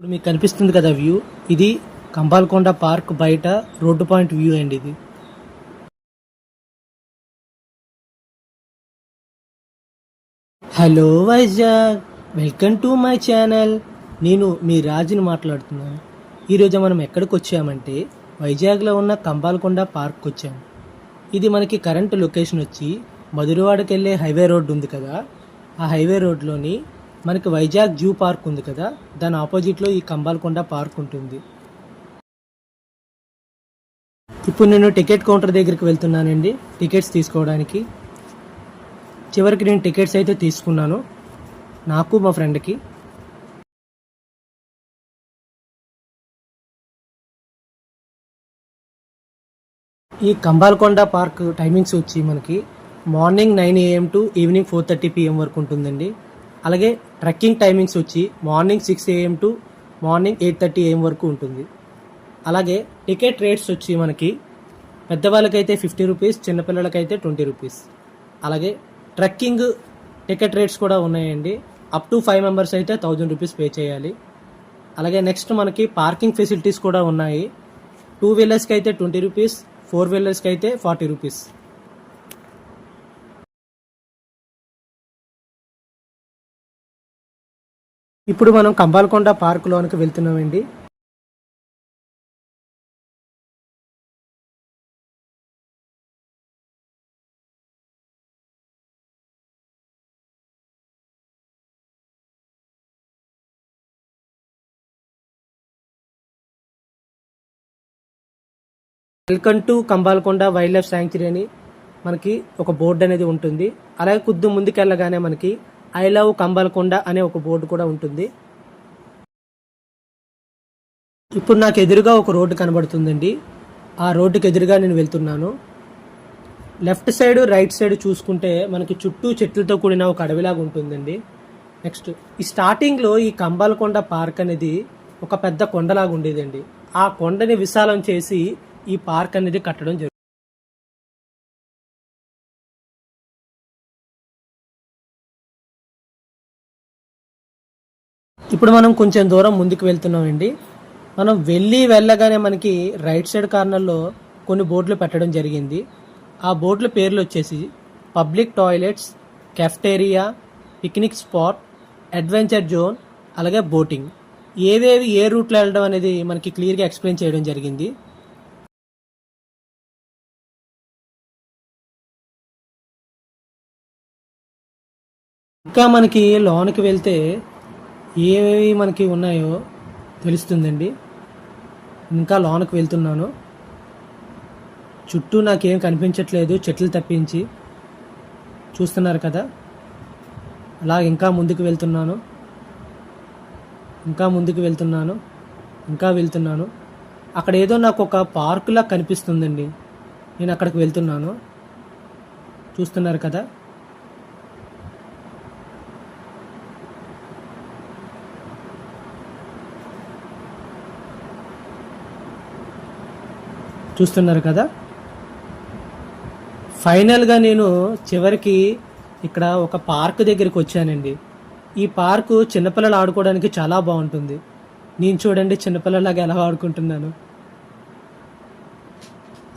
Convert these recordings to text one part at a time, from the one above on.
ఇప్పుడు మీకు కనిపిస్తుంది కదా వ్యూ. ఇది కంబాల్కొండ పార్క్ బయట రోడ్డు పాయింట్ వ్యూ అండి ఇది. Hello Vizag, welcome to my channel. నేను మీ రాజుని మాట్లాడుతున్నాను. ఈరోజు మనం ఎక్కడికి వచ్చామంటే వైజాగ్లో ఉన్న కంబాల్కొండ పార్క్ వచ్చాము. ఇది మనకి కరెంట్ లొకేషన్ వచ్చి మధురవాడకి వెళ్ళే హైవే రోడ్డు ఉంది కదా, ఆ హైవే రోడ్లోని మనకి వైజాగ్ జూ పార్క్ ఉంది కదా, దాని ఆపోజిట్లో ఈ కంబాల్కొండ పార్క్ ఉంటుంది. ఇప్పుడు నేను టికెట్ కౌంటర్ దగ్గరికి వెళ్తున్నానండి టికెట్స్ తీసుకోవడానికి. చివరికి నేను టికెట్స్ అయితే తీసుకున్నాను, నాకు మా ఫ్రెండ్కి. ఈ కంబాల్కొండ పార్క్ టైమింగ్స్ వచ్చి మనకి morning 9 AM to evening 4:30 PM వరకు ఉంటుందండి. అలాగే ట్రెక్కింగ్ టైమింగ్స్ వచ్చి morning 6 AM to morning 8:30 AM వరకు ఉంటుంది. అలాగే టికెట్ రేట్స్ వచ్చి మనకి పెద్దవాళ్ళకైతే 50 రూపీస్, చిన్నపిల్లలకైతే 20 రూపీస్. అలాగే ట్రెక్కింగ్ టికెట్ రేట్స్ కూడా ఉన్నాయండి. అప్ టు 5 మెంబర్స్ అయితే 1000 రూపీస్ పే చేయాలి. అలాగే నెక్స్ట్ మనకి పార్కింగ్ ఫెసిలిటీస్ కూడా ఉన్నాయి. 2 వీలర్స్కి అయితే 20 రూపీస్, 4 వీలర్స్కి అయితే 40 రూపీస్. ఇప్పుడు మనం కంబాల్కొండ పార్క్ లోనికి వెళ్తున్నామండి. Welcome to Kambalakonda wild life sanctuary అని మనకి ఒక బోర్డు అనేది ఉంటుంది. అలాగే కొద్ది ముందుకెళ్ళగానే మనకి ఐ లవ్ కంబాల్కొండ అనే ఒక బోర్డు కూడా ఉంటుంది. ఇప్పుడు నాకు ఎదురుగా ఒక రోడ్డు కనబడుతుందండి. ఆ రోడ్డుకి ఎదురుగా నేను వెళ్తున్నాను. లెఫ్ట్ సైడ్ రైట్ సైడ్ చూసుకుంటే మనకి చుట్టూ చెట్లతో కూడిన ఒక అడవిలాగా ఉంటుందండి. నెక్స్ట్ ఈ స్టార్టింగ్లో ఈ కంబాల్కొండ పార్క్ అనేది ఒక పెద్ద కొండలాగా ఉండేదండి. ఆ కొండని విశాలం చేసి ఈ పార్క్ అనేది కట్టడం జరుగుతుంది. ఇప్పుడు మనం కొంచెం దూరం ముందుకు వెళ్తున్నామండి. మనం వెళ్ళగానే మనకి రైట్ సైడ్ కార్నర్లో కొన్ని బోర్డులు పెట్టడం జరిగింది. ఆ బోర్డుల పేర్లు వచ్చేసి public toilets, cafeteria, picnic spot, adventure zone, అలాగే బోటింగ్. ఏవేవి ఏ రూట్లో వెళ్ళడం అనేది మనకి క్లియర్గా ఎక్స్ప్లెయిన్ చేయడం జరిగింది. ఇంకా మనకి లోనికి వెళ్తే ఏవేవి మనకి ఉన్నాయో తెలుస్తుందండి. ఇంకా లోనికి వెళ్తున్నాను. చుట్టూ నాకేం కనిపించట్లేదు చెట్లు తప్పించి, చూస్తున్నారు కదా. అలా ఇంకా ముందుకు వెళ్తున్నాను, ఇంకా ముందుకు వెళ్తున్నాను, ఇంకా వెళ్తున్నాను. అక్కడ ఏదో నాకు ఒక పార్కులా కనిపిస్తుందండి. నేను అక్కడికి వెళ్తున్నాను, చూస్తున్నారు కదా. చూస్తున్నారు కదా. ఫైనల్గా నేను చివరికి ఇక్కడ ఒక పార్క్ దగ్గరికి వచ్చానండి. ఈ పార్కు చిన్నపిల్లలు ఆడుకోవడానికి చాలా బాగుంటుంది. నేను చూడండి చిన్నపిల్లలాగా ఎలా ఆడుకుంటున్నాను.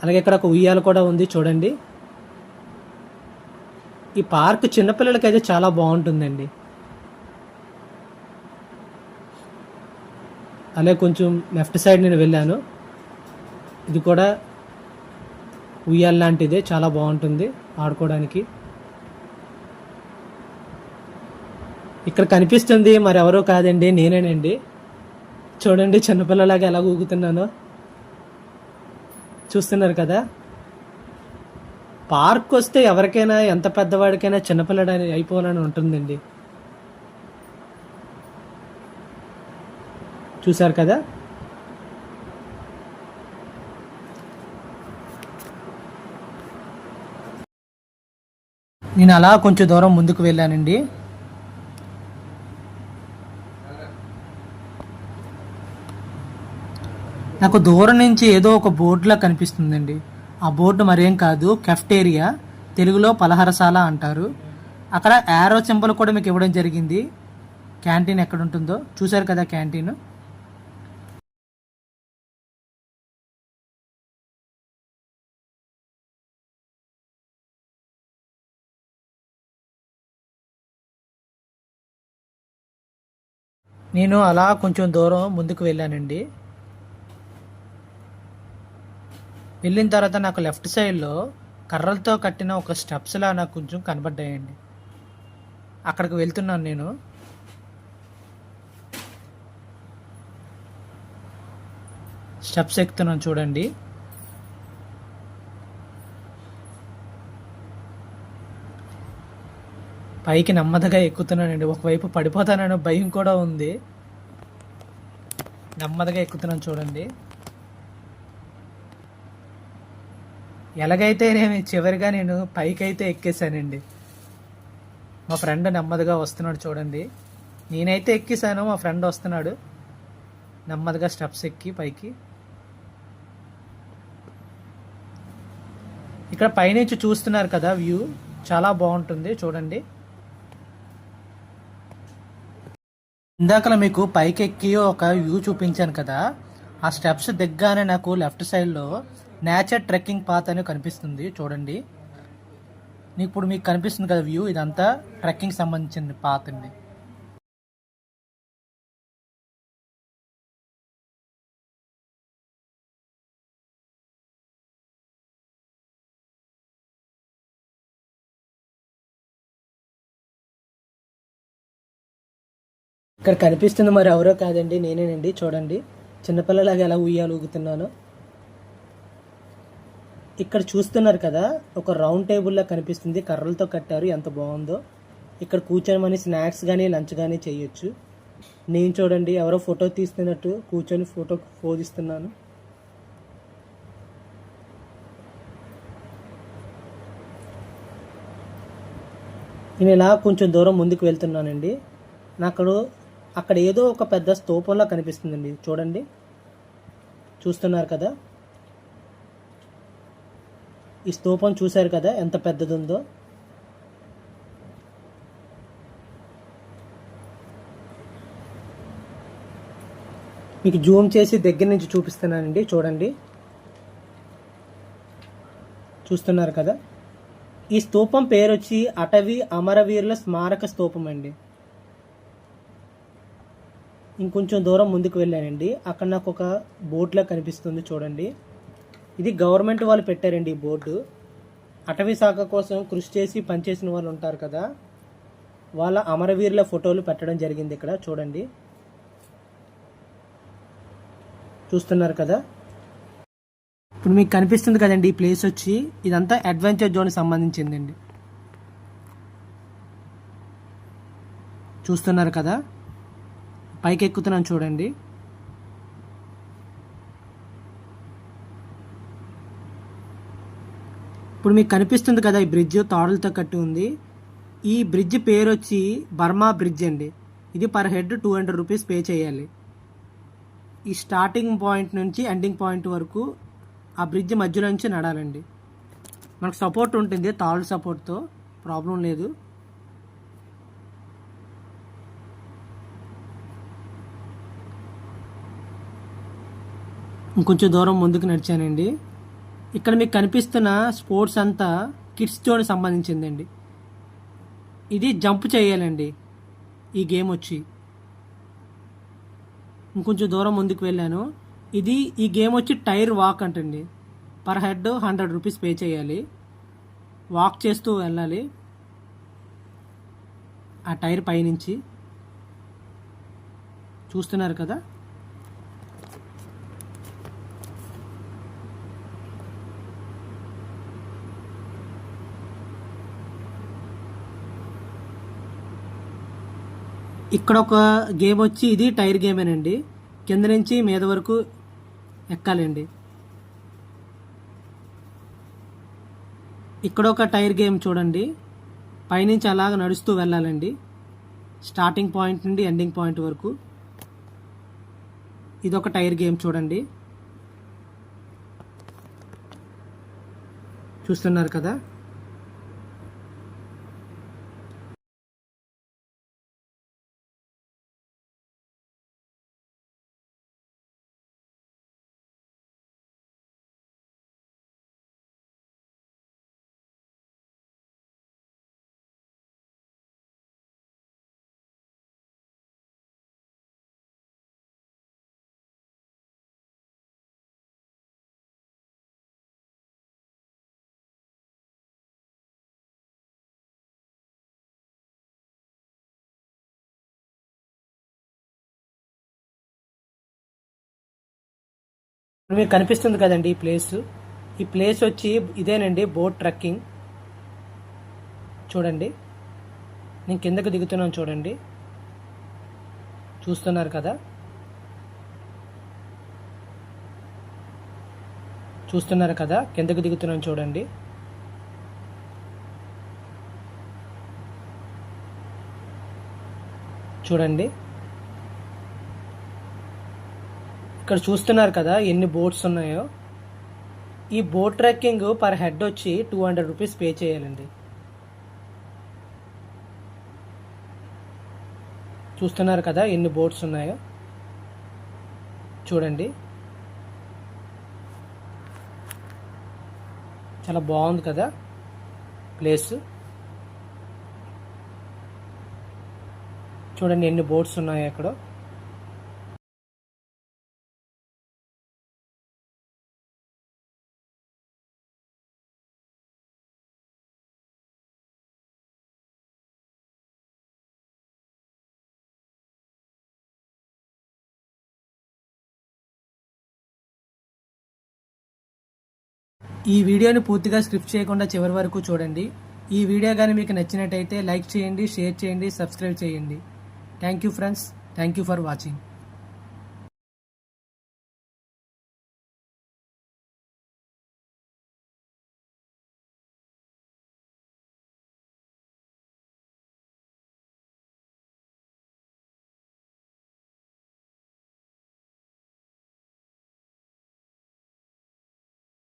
అలాగే ఇక్కడ ఒక ఉయ్యాల కూడా ఉంది చూడండి. ఈ పార్క్ చిన్నపిల్లలకైతే చాలా బాగుంటుందండి. అలాగే కొంచెం లెఫ్ట్ సైడ్ నేను వెళ్ళాను. ఇది కూడా ఉయ్యాల లాంటిదే, చాలా బాగుంటుంది ఆడుకోవడానికి. ఇక్కడ కనిపిస్తుంది మరి ఎవరో కాదండి, నేనేనండి. చూడండి చిన్నపిల్లలాగా ఎలా ఊగుతున్నానో, చూస్తున్నారు కదా. పార్క్ వస్తే ఎవరికైనా, ఎంత పెద్దవాడికైనా చిన్నపిల్లడని అయిపోవాలని ఉంటుందండి. చూసారు కదా. నేను అలా కొంచెం దూరం ముందుకు వెళ్ళానండి. నాకు దూరం నుంచి ఏదో ఒక బోర్డులా కనిపిస్తుందండి. ఆ బోర్డు మరేం కాదు, కెఫ్టేరియా, తెలుగులో పలహారశాల అంటారు. అక్కడ యారో సింబల్ కూడా మీకు ఇవ్వడం జరిగింది. క్యాంటీన్ ఎక్కడ ఉంటుందో చూసారు కదా. క్యాంటీన్ నేను అలా కొంచెం దూరం ముందుకు వెళ్ళానండి. వెళ్ళిన తర్వాత నాకు లెఫ్ట్ సైడ్లో కర్రలతో కట్టిన ఒక స్టెప్స్లా నాకు కొంచెం కనబడ్డాయండి. అక్కడికి వెళ్తున్నాను నేను. స్టెప్స్ ఎక్కుతున్నాను చూడండి. పైకి నెమ్మదిగా ఎక్కుతున్నానండి. ఒకవైపు పడిపోతానని భయం కూడా ఉంది. నెమ్మదిగా ఎక్కుతున్నాను చూడండి. ఎలాగైతే చివరిగా నేను పైకైతే ఎక్కేసానండి. మా ఫ్రెండ్ నెమ్మదిగా వస్తున్నాడు చూడండి. నేనైతే ఎక్కేసాను, మా ఫ్రెండ్ వస్తున్నాడు నెమ్మదిగా స్టెప్స్ ఎక్కి పైకి. ఇక్కడ పైనుంచి చూస్తున్నారు కదా, వ్యూ చాలా బాగుంటుంది చూడండి. ఇందాకలా మీకు పైకి ఎక్కి ఒక వ్యూ చూపించాను కదా, ఆ స్టెప్స్ దిగ్గానే నాకు లెఫ్ట్ సైడ్లో నేచర్ ట్రెక్కింగ్ పాత్ అని కనిపిస్తుంది చూడండి. ఇప్పుడు మీకు కనిపిస్తుంది కదా వ్యూ, ఇదంతా ట్రెక్కింగ్ సంబంధించిన పాత్ అండి. ఇక్కడ కనిపిస్తుంది మరి ఎవరో కాదండి, నేనేనండి. చూడండి చిన్నపిల్లలాగా ఎలా ఉయ్యాలు ఊగుతున్నాను. ఇక్కడ చూస్తున్నారు కదా, ఒక రౌండ్ టేబుల్లా కనిపిస్తుంది, కర్రలతో కట్టారు, ఎంత బాగుందో. ఇక్కడ కూర్చొని మన స్నాక్స్ కానీ లంచ్ కానీ చేయొచ్చు. నేను చూడండి ఎవరో ఫోటో తీస్తున్నట్టు కూర్చొని ఫోటో పోజిస్తున్నాను. నేను ఇలా కొంచెం దూరం ముందుకు వెళ్తున్నానండి. నాకు అక్కడ ఏదో ఒక పెద్ద స్తూపంలా కనిపిస్తుందండి చూడండి. చూస్తున్నారు కదా, ఈ స్తూపం చూశారు కదా ఎంత పెద్దది ఉందో. మీకు జూమ్ చేసి దగ్గర నుంచి చూపిస్తున్నానండి చూడండి. చూస్తున్నారు కదా, ఈ స్తూపం పేరు వచ్చి అటవీ అమరవీరుల స్మారక స్తూపం అండి. ఇంకొంచెం దూరం ముందుకు వెళ్ళానండి, అక్కడ నాకు ఒక బోర్డులా కనిపిస్తుంది చూడండి. ఇది గవర్నమెంట్ వాళ్ళు పెట్టారండి ఈ బోర్డు. అటవీ శాఖ కోసం కృషి చేసి పనిచేసిన వాళ్ళు ఉంటారు కదా, వాళ్ళ అమరవీరుల ఫోటోలు పెట్టడం జరిగింది ఇక్కడ చూడండి. చూస్తున్నారు కదా, ఇప్పుడు మీకు కనిపిస్తుంది కదండి ఈ ప్లేస్ వచ్చి, ఇదంతా అడ్వెంచర్ జోన్ సంబంధించిందండి. చూస్తున్నారు కదా, పైకి ఎక్కుతున్నాను చూడండి. ఇప్పుడు మీకు కనిపిస్తుంది కదా ఈ బ్రిడ్జ్ తాడులతో కట్టి ఉంది. ఈ బ్రిడ్జ్ పేరు వచ్చి బర్మా బ్రిడ్జ్ అండి. ఇది పర్ హెడ్ 200 రూపీస్ పే చేయాలి. ఈ స్టార్టింగ్ పాయింట్ నుంచి ఎండింగ్ పాయింట్ వరకు ఆ బ్రిడ్జ్ మధ్యలో నుంచి నడాలండి. మనకు సపోర్ట్ ఉంటుంది, తాళ్ళు సపోర్ట్తో ప్రాబ్లం లేదు. ఇంకొంచెం దూరం ముందుకు నడిచానండి. ఇక్కడ మీకు కనిపిస్తున్న స్పోర్ట్స్ అంతా కిడ్స్ జోన్ సంబంధించిందండి. ఇది జంప్ చేయాలండి ఈ గేమ్ వచ్చి. ఇంకొంచెం దూరం ముందుకు వెళ్ళాను. ఈ గేమ్ వచ్చి టైర్ వాక్ అంటండి. పర్ హెడ్ 100 రూపీస్ పే చేయాలి. వాక్ చేస్తూ వెళ్ళాలి ఆ టైర్ పైనుంచి. చూస్తున్నారు కదా, ఇక్కడ ఒక గేమ్ వచ్చి ఇది టైర్ గేమేనండి. కింద నుంచి మీద వరకు ఎక్కాలండి. ఇక్కడ ఒక టైర్ గేమ్ చూడండి, పైనుంచి అలాగ నడుస్తూ వెళ్ళాలండి స్టార్టింగ్ పాయింట్ నుండి ఎండింగ్ పాయింట్ వరకు. ఇదొక టైర్ గేమ్ చూడండి. చూస్తున్నారు కదా. మీకు కనిపిస్తుంది కదండి ఈ ప్లేస్ వచ్చి ఇదేనండి బోట్ ట్రెక్కింగ్. చూడండి నేను కిందకు దిగుతున్నాను, చూస్తున్నారు కదా, కిందకు దిగుతున్నాను చూడండి. ఇక్కడ చూస్తున్నారు కదా ఎన్ని బోట్స్ ఉన్నాయో. ఈ బోట్ ట్రెక్కింగ్ పర్ హెడ్ వచ్చి 200 రూపీస్ పే చేయాలండి. చూస్తున్నారు కదా ఎన్ని బోట్స్ ఉన్నాయో. చూడండి చాలా బాగుంది కదా ప్లేస్. చూడండి ఎన్ని బోట్స్ ఉన్నాయో అక్కడ. ఈ వీడియోని పూర్తిగా స్క్రిప్ట్ చేయకుండా చివరి వరకు చూడండి. ఈ వీడియో కానీ మీకు నచ్చినట్టయితే లైక్ చేయండి, షేర్ చేయండి, సబ్స్క్రైబ్ చేయండి. Thank you friends, thank you for watching.